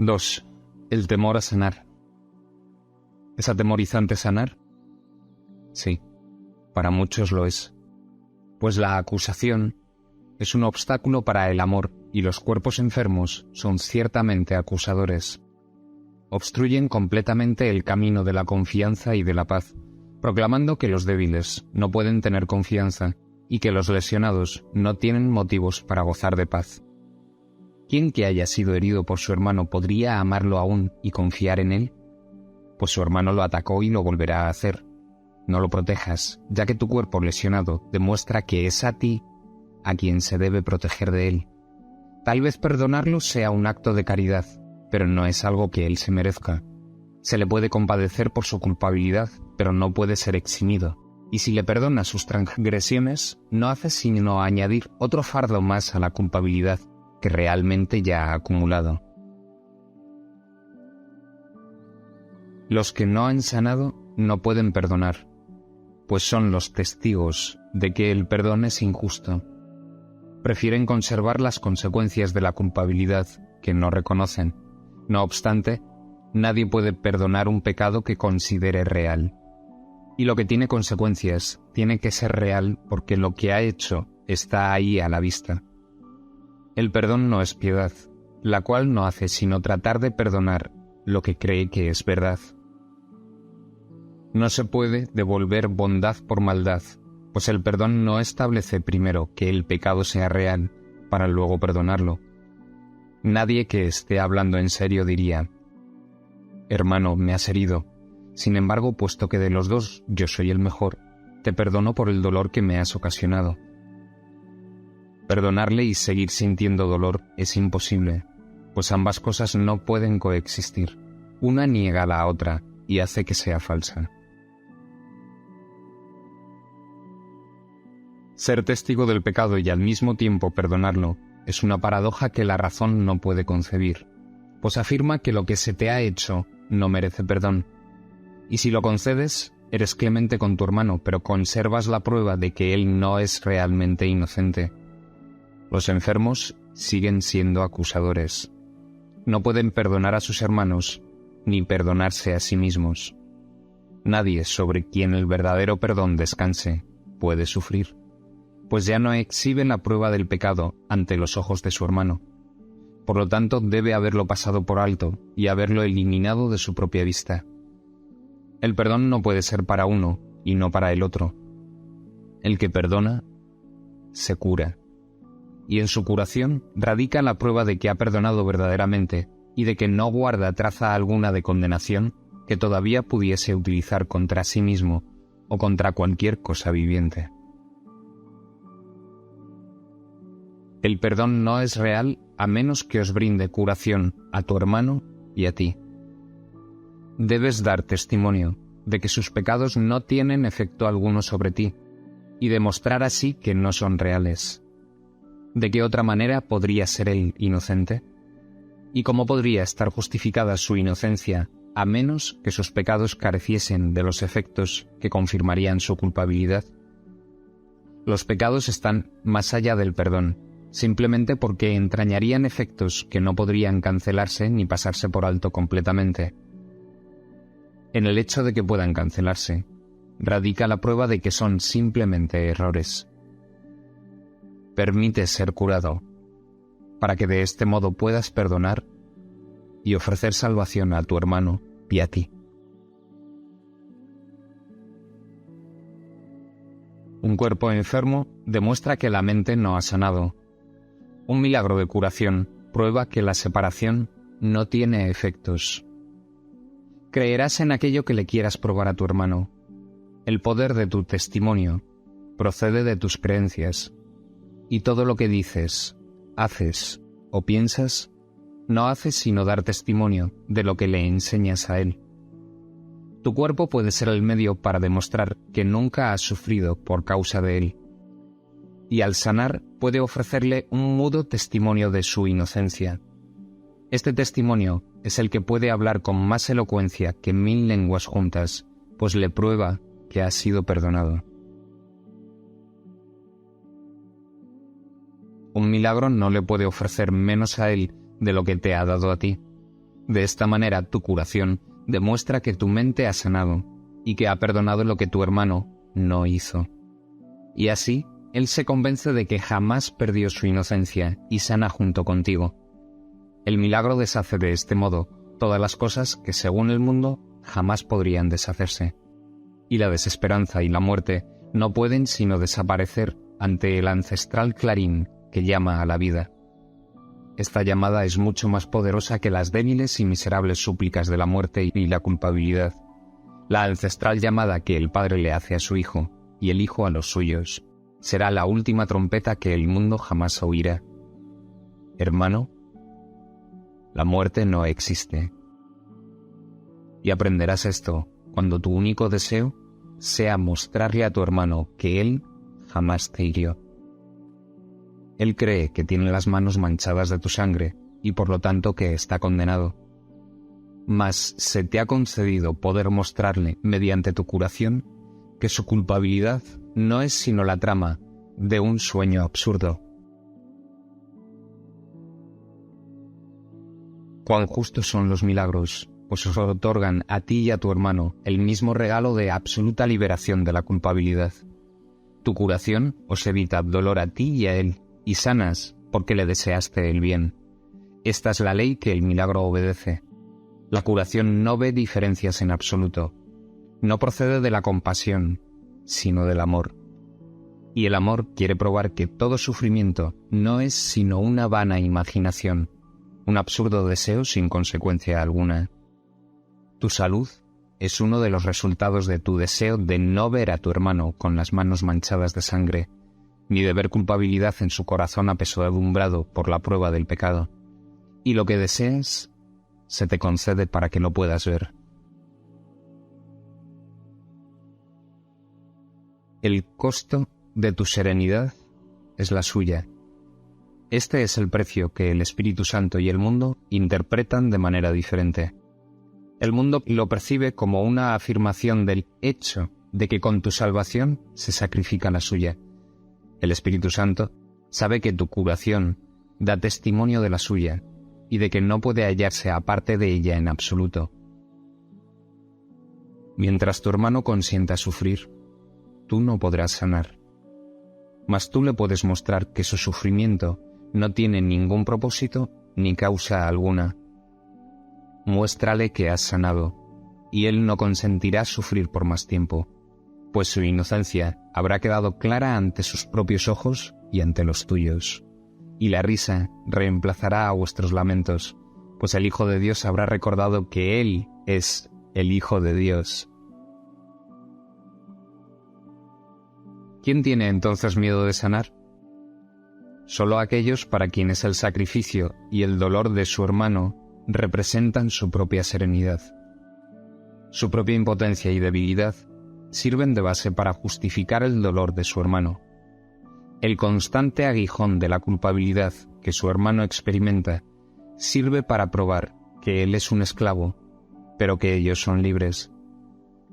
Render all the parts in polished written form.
2. El temor a sanar. ¿Es atemorizante sanar? Sí, para muchos lo es. Pues la acusación es un obstáculo para el amor y los cuerpos enfermos son ciertamente acusadores. Obstruyen completamente el camino de la confianza y de la paz, proclamando que los débiles no pueden tener confianza y que los lesionados no tienen motivos para gozar de paz. ¿Quién que haya sido herido por su hermano podría amarlo aún y confiar en él? Pues su hermano lo atacó y lo volverá a hacer. No lo protejas, ya que tu cuerpo lesionado demuestra que es a ti a quien se debe proteger de él. Tal vez perdonarlo sea un acto de caridad, pero no es algo que él se merezca. Se le puede compadecer por su culpabilidad, pero no puede ser eximido. Y si le perdonas sus transgresiones, no hace sino añadir otro fardo más a la culpabilidad que realmente ya ha acumulado. Los que no han sanado no pueden perdonar, pues son los testigos de que el perdón es injusto. Prefieren conservar las consecuencias de la culpabilidad que no reconocen. No obstante, nadie puede perdonar un pecado que considere real. Y lo que tiene consecuencias tiene que ser real porque lo que ha hecho está ahí a la vista. El perdón no es piedad, la cual no hace sino tratar de perdonar lo que cree que es verdad. No se puede devolver bondad por maldad, pues el perdón no establece primero que el pecado sea real para luego perdonarlo. Nadie que esté hablando en serio diría: «Hermano, me has herido. Sin embargo, puesto que de los dos yo soy el mejor, te perdono por el dolor que me has ocasionado». Perdonarle y seguir sintiendo dolor es imposible, pues ambas cosas no pueden coexistir. Una niega a la otra y hace que sea falsa. Ser testigo del pecado y al mismo tiempo perdonarlo es una paradoja que la razón no puede concebir, pues afirma que lo que se te ha hecho no merece perdón. Y si lo concedes, eres clemente con tu hermano, pero conservas la prueba de que él no es realmente inocente. Los enfermos siguen siendo acusadores. No pueden perdonar a sus hermanos, ni perdonarse a sí mismos. Nadie sobre quien el verdadero perdón descanse puede sufrir, pues ya no exhiben la prueba del pecado ante los ojos de su hermano. Por lo tanto, debe haberlo pasado por alto y haberlo eliminado de su propia vista. El perdón no puede ser para uno y no para el otro. El que perdona, se cura. Y en su curación radica la prueba de que ha perdonado verdaderamente y de que no guarda traza alguna de condenación que todavía pudiese utilizar contra sí mismo o contra cualquier cosa viviente. El perdón no es real a menos que os brinde curación a tu hermano y a ti. Debes dar testimonio de que sus pecados no tienen efecto alguno sobre ti y demostrar así que no son reales. ¿De qué otra manera podría ser él inocente? ¿Y cómo podría estar justificada su inocencia a menos que sus pecados careciesen de los efectos que confirmarían su culpabilidad? Los pecados están más allá del perdón, simplemente porque entrañarían efectos que no podrían cancelarse ni pasarse por alto completamente. En el hecho de que puedan cancelarse, radica la prueba de que son simplemente errores. Permite ser curado, para que de este modo puedas perdonar y ofrecer salvación a tu hermano y a ti. Un cuerpo enfermo demuestra que la mente no ha sanado. Un milagro de curación prueba que la separación no tiene efectos. Creerás en aquello que le quieras probar a tu hermano. El poder de tu testimonio procede de tus creencias. Y todo lo que dices, haces o piensas, no haces sino dar testimonio de lo que le enseñas a él. Tu cuerpo puede ser el medio para demostrar que nunca has sufrido por causa de él. Y al sanar puede ofrecerle un mudo testimonio de su inocencia. Este testimonio es el que puede hablar con más elocuencia que 1000 lenguas juntas, pues le prueba que ha sido perdonado. Un milagro no le puede ofrecer menos a él de lo que te ha dado a ti. De esta manera, tu curación demuestra que tu mente ha sanado y que ha perdonado lo que tu hermano no hizo. Y así, él se convence de que jamás perdió su inocencia y sana junto contigo. El milagro deshace de este modo todas las cosas que, según el mundo, jamás podrían deshacerse. Y la desesperanza y la muerte no pueden sino desaparecer ante el ancestral clarín que llama a la vida. Esta llamada es mucho más poderosa que las débiles y miserables súplicas de la muerte y la culpabilidad. La ancestral llamada que el Padre le hace a su Hijo y el Hijo a los suyos será la última trompeta que el mundo jamás oirá. Hermano, la muerte no existe. Y aprenderás esto cuando tu único deseo sea mostrarle a tu hermano que él jamás te hirió. Él cree que tiene las manos manchadas de tu sangre y por lo tanto que está condenado. Mas se te ha concedido poder mostrarle, mediante tu curación, que su culpabilidad no es sino la trama de un sueño absurdo. Cuán justos son los milagros, pues os otorgan a ti y a tu hermano el mismo regalo de absoluta liberación de la culpabilidad. Tu curación os evita dolor a ti y a él, y sanas porque le deseaste el bien. Esta es la ley que el milagro obedece. La curación no ve diferencias en absoluto. No procede de la compasión, sino del amor. Y el amor quiere probar que todo sufrimiento no es sino una vana imaginación, un absurdo deseo sin consecuencia alguna. Tu salud es uno de los resultados de tu deseo de no ver a tu hermano con las manos manchadas de sangre, ni de ver culpabilidad en su corazón apesadumbrado por la prueba del pecado. Y lo que deseas se te concede para que lo puedas ver. El costo de tu serenidad es la suya. Este es el precio que el Espíritu Santo y el mundo interpretan de manera diferente. El mundo lo percibe como una afirmación del hecho de que con tu salvación se sacrifica la suya. El Espíritu Santo sabe que tu curación da testimonio de la suya y de que no puede hallarse aparte de ella en absoluto. Mientras tu hermano consienta sufrir, tú no podrás sanar. Mas tú le puedes mostrar que su sufrimiento no tiene ningún propósito ni causa alguna. Muéstrale que has sanado, y él no consentirá sufrir por más tiempo, pues su inocencia habrá quedado clara ante sus propios ojos y ante los tuyos. Y la risa reemplazará a vuestros lamentos, pues el Hijo de Dios habrá recordado que Él es el Hijo de Dios. ¿Quién tiene entonces miedo de sanar? Solo aquellos para quienes el sacrificio y el dolor de su hermano representan su propia serenidad. Su propia impotencia y debilidad sirven de base para justificar el dolor de su hermano. El constante aguijón de la culpabilidad que su hermano experimenta sirve para probar que él es un esclavo, pero que ellos son libres.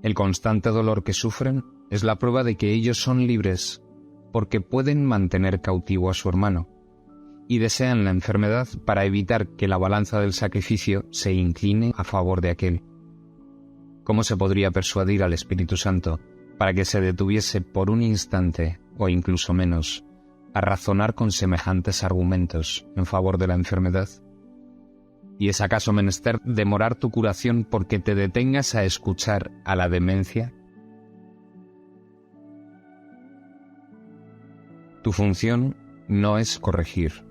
El constante dolor que sufren es la prueba de que ellos son libres, porque pueden mantener cautivo a su hermano, y desean la enfermedad para evitar que la balanza del sacrificio se incline a favor de aquel. ¿Cómo se podría persuadir al Espíritu Santo para que se detuviese por un instante, o incluso menos, a razonar con semejantes argumentos en favor de la enfermedad? ¿Y es acaso menester demorar tu curación porque te detengas a escuchar a la demencia? Tu función no es corregir.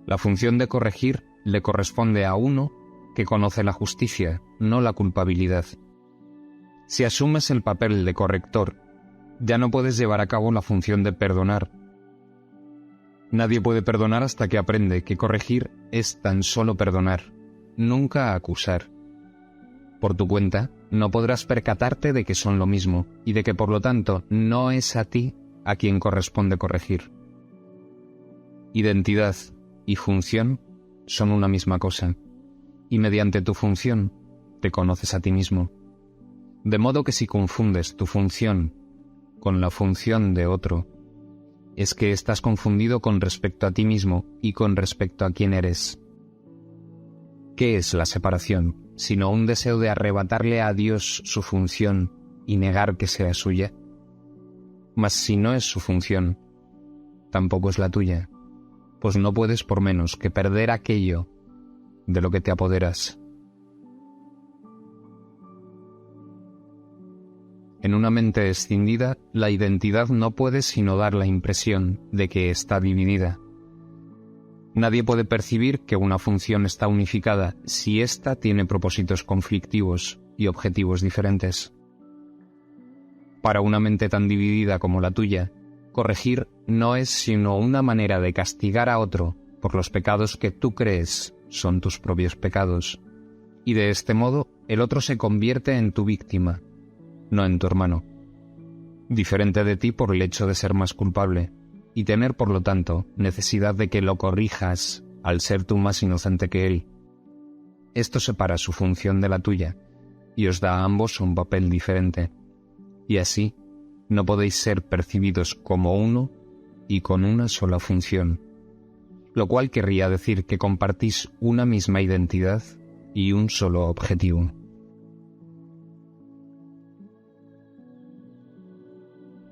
La función de corregir le corresponde a uno que conoce la justicia, no la culpabilidad. Si asumes el papel de corrector, ya no puedes llevar a cabo la función de perdonar. Nadie puede perdonar hasta que aprende que corregir es tan solo perdonar, nunca acusar. Por tu cuenta, no podrás percatarte de que son lo mismo y de que por lo tanto no es a ti a quien corresponde corregir. Identidad y función son una misma cosa, y mediante tu función te conoces a ti mismo. De modo que si confundes tu función con la función de otro, es que estás confundido con respecto a ti mismo y con respecto a quién eres. ¿Qué es la separación, sino un deseo de arrebatarle a Dios su función y negar que sea suya? Mas si no es su función, tampoco es la tuya, pues no puedes por menos que perder aquello de lo que te apoderas. En una mente escindida, la identidad no puede sino dar la impresión de que está dividida. Nadie puede percibir que una función está unificada si ésta tiene propósitos conflictivos y objetivos diferentes. Para una mente tan dividida como la tuya, corregir no es sino una manera de castigar a otro por los pecados que tú crees son tus propios pecados, y de este modo el otro se convierte en tu víctima, no en tu hermano, diferente de ti por el hecho de ser más culpable, y tener por lo tanto necesidad de que lo corrijas al ser tú más inocente que él. Esto separa su función de la tuya, y os da a ambos un papel diferente, y así no podéis ser percibidos como uno y con una sola función, lo cual querría decir que compartís una misma identidad y un solo objetivo.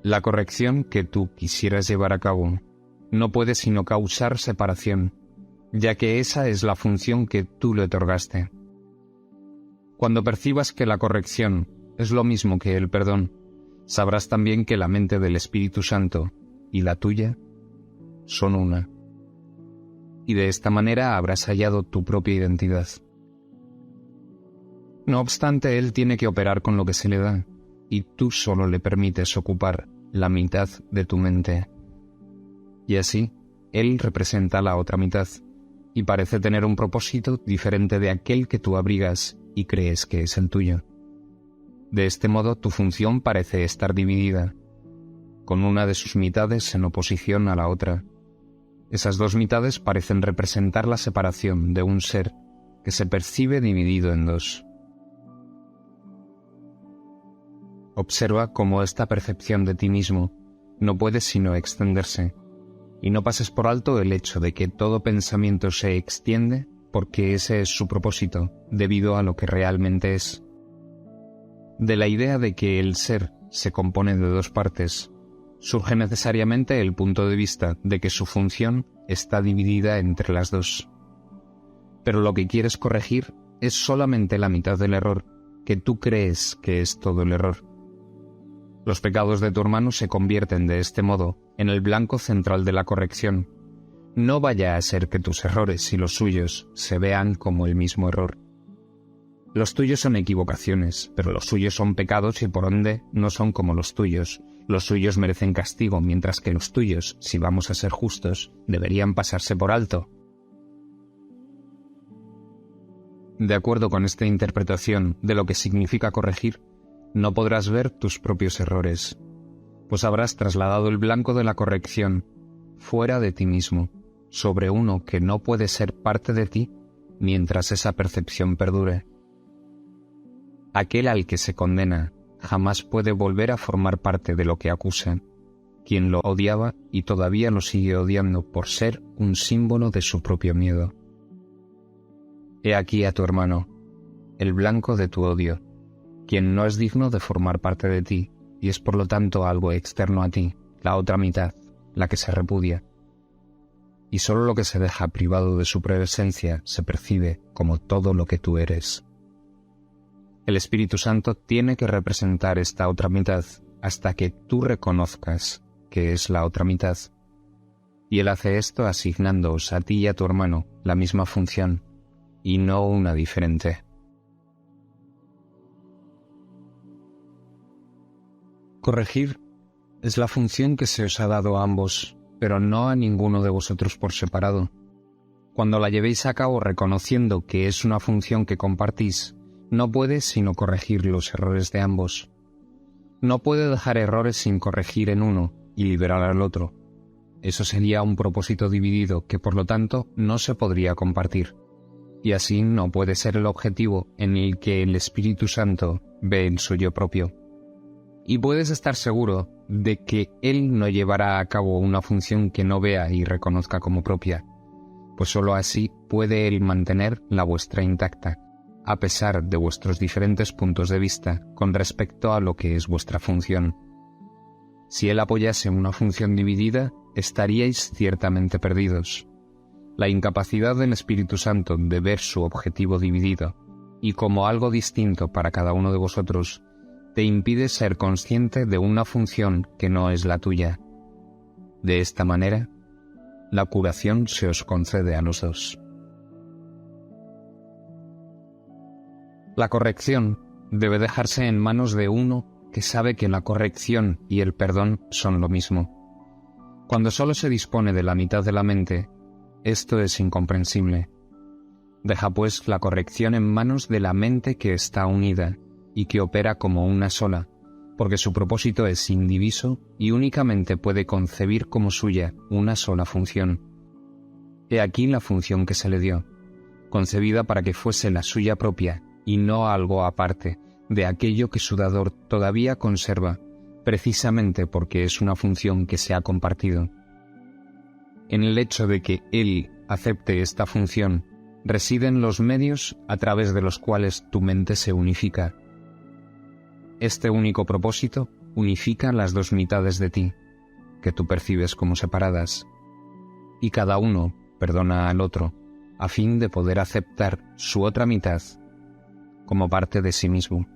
La corrección que tú quisieras llevar a cabo no puede sino causar separación, ya que esa es la función que tú le otorgaste. Cuando percibas que la corrección es lo mismo que el perdón, sabrás también que la mente del Espíritu Santo y la tuya son una. Y de esta manera habrás hallado tu propia identidad. No obstante, Él tiene que operar con lo que se le da, y tú solo le permites ocupar la mitad de tu mente. Y así, Él representa la otra mitad, y parece tener un propósito diferente de aquel que tú abrigas y crees que es el tuyo. De este modo, tu función parece estar dividida, con una de sus mitades en oposición a la otra. Esas dos mitades parecen representar la separación de un ser que se percibe dividido en dos. Observa cómo esta percepción de ti mismo no puede sino extenderse, y no pases por alto el hecho de que todo pensamiento se extiende porque ese es su propósito, debido a lo que realmente es. De la idea de que el ser se compone de dos partes, surge necesariamente el punto de vista de que su función está dividida entre las dos. Pero lo que quieres corregir es solamente la mitad del error, que tú crees que es todo el error. Los pecados de tu hermano se convierten de este modo en el blanco central de la corrección. No vaya a ser que tus errores y los suyos se vean como el mismo error. Los tuyos son equivocaciones, pero los suyos son pecados y por ende no son como los tuyos. Los suyos merecen castigo, mientras que los tuyos, si vamos a ser justos, deberían pasarse por alto. De acuerdo con esta interpretación de lo que significa corregir, no podrás ver tus propios errores, pues habrás trasladado el blanco de la corrección fuera de ti mismo, sobre uno que no puede ser parte de ti mientras esa percepción perdure. Aquel al que se condena jamás puede volver a formar parte de lo que acusa, quien lo odiaba y todavía lo sigue odiando por ser un símbolo de su propio miedo. He aquí a tu hermano, el blanco de tu odio, quien no es digno de formar parte de ti y es por lo tanto algo externo a ti, la otra mitad, la que se repudia. Y solo lo que se deja privado de su presencia se percibe como todo lo que tú eres. El Espíritu Santo tiene que representar esta otra mitad hasta que tú reconozcas que es la otra mitad. Y Él hace esto asignándoos a ti y a tu hermano la misma función, y no una diferente. Corregir es la función que se os ha dado a ambos, pero no a ninguno de vosotros por separado. Cuando la llevéis a cabo reconociendo que es una función que compartís, no puede sino corregir los errores de ambos. No puede dejar errores sin corregir en uno y liberar al otro. Eso sería un propósito dividido que por lo tanto no se podría compartir. Y así no puede ser el objetivo en el que el Espíritu Santo ve el suyo propio. Y puedes estar seguro de que Él no llevará a cabo una función que no vea y reconozca como propia, pues sólo así puede Él mantener la vuestra intacta, a pesar de vuestros diferentes puntos de vista con respecto a lo que es vuestra función. Si Él apoyase una función dividida, estaríais ciertamente perdidos. La incapacidad del Espíritu Santo de ver su objetivo dividido y como algo distinto para cada uno de vosotros, te impide ser consciente de una función que no es la tuya. De esta manera, la curación se os concede a los dos. La corrección debe dejarse en manos de uno que sabe que la corrección y el perdón son lo mismo. Cuando solo se dispone de la mitad de la mente, esto es incomprensible. Deja pues la corrección en manos de la mente que está unida y que opera como una sola, porque su propósito es indiviso y únicamente puede concebir como suya una sola función. He aquí la función que se le dio, concebida para que fuese la suya propia y no algo aparte de aquello que su dador todavía conserva, precisamente porque es una función que se ha compartido. En el hecho de que Él acepte esta función, residen los medios a través de los cuales tu mente se unifica. Este único propósito unifica las dos mitades de ti, que tú percibes como separadas, y cada uno perdona al otro, a fin de poder aceptar su otra mitad como parte de sí mismo.